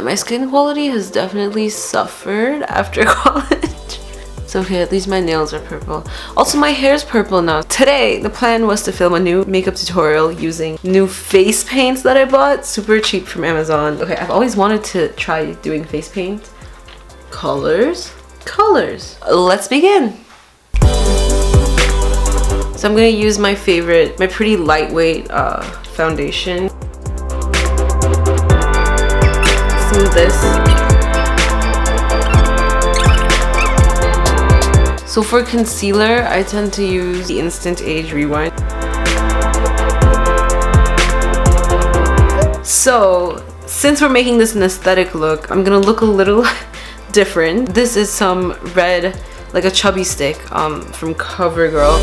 that my skin quality has definitely suffered after college. So okay, at least my nails are purple. Also, my hair's purple now. Today, the plan was to film a new makeup tutorial using new face paints that I bought. Super cheap from Amazon. Okay, I've always wanted to try doing face paint. Colors. Colors. Let's begin. So I'm gonna use my favorite, my pretty lightweight foundation. Smooth this. So for concealer, I tend to use the Instant Age Rewind. So since we're making this an aesthetic look, I'm gonna look a little different. This is some red, like a chubby stick from CoverGirl.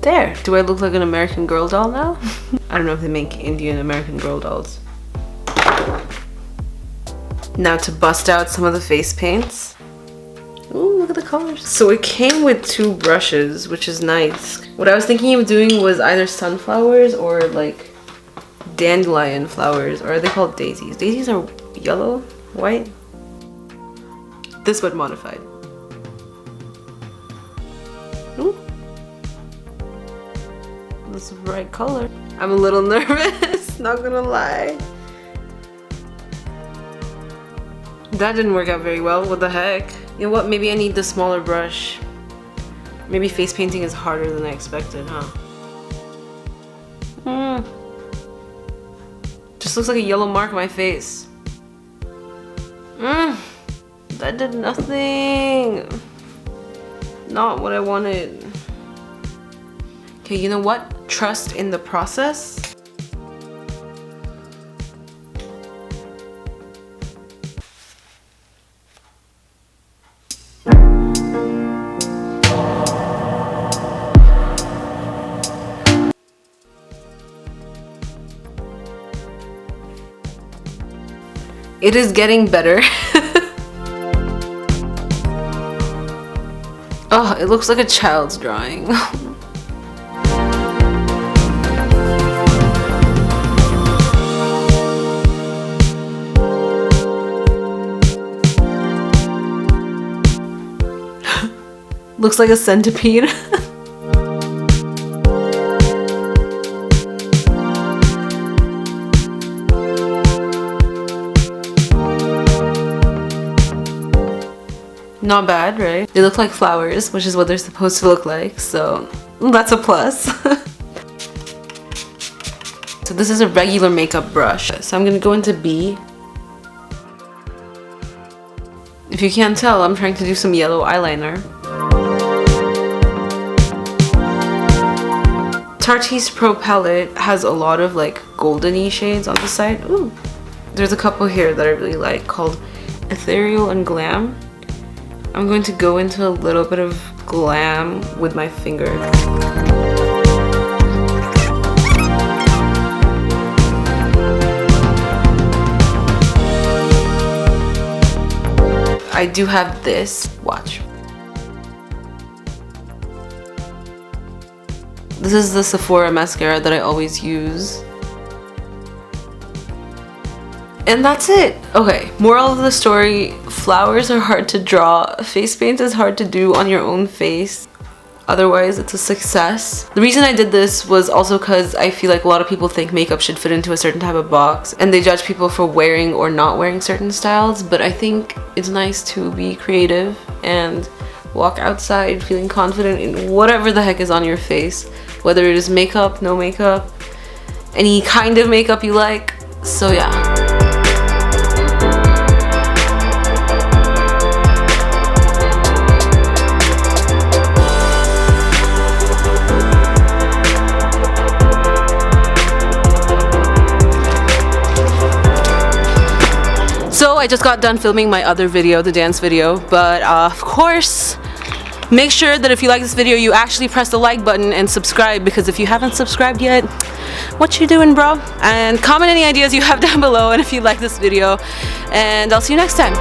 There. Do I look like an American Girl doll now? I don't know if they make Indian American Girl dolls. Now to bust out some of the face paints. Ooh, look at the colors. So it came with 2 brushes, which is nice. What I was thinking of doing was either sunflowers or like dandelion flowers, or are they called daisies? Daisies are yellow, white. This one modified. Ooh. That's the right color. I'm a little nervous, not gonna lie. That didn't work out very well. What the heck? You know what? Maybe I need the smaller brush. Maybe face painting is harder than I expected, huh? Just looks like a yellow mark on my face. That did nothing. Not what I wanted. Okay, you know what? Trust in the process. It is getting better. Oh, it looks like a child's drawing. Looks like a centipede. Not bad, right? They look like flowers, which is what they're supposed to look like, so that's a plus. So this is a regular makeup brush. So I'm gonna go into B. If you can't tell, I'm trying to do some yellow eyeliner. Tarte's Pro palette has a lot of like golden-y shades on the side. Ooh. There's a couple here that I really like called Ethereal and Glam. I'm going to go into a little bit of glam with my finger. I do have this. Watch. This is the Sephora mascara that I always use. And that's it. Okay, moral of the story, flowers are hard to draw. Face paint is hard to do on your own face. Otherwise, it's a success. The reason I did this was also because I feel like a lot of people think makeup should fit into a certain type of box and they judge people for wearing or not wearing certain styles, but I think it's nice to be creative and walk outside feeling confident in whatever the heck is on your face, whether it is makeup, no makeup, any kind of makeup you like. So yeah. So I just got done filming my other video, the dance video, but of course, make sure that if you like this video, you actually press the like button and subscribe, because if you haven't subscribed yet, what you doing, bro? And comment any ideas you have down below and if you like this video, and I'll see you next time.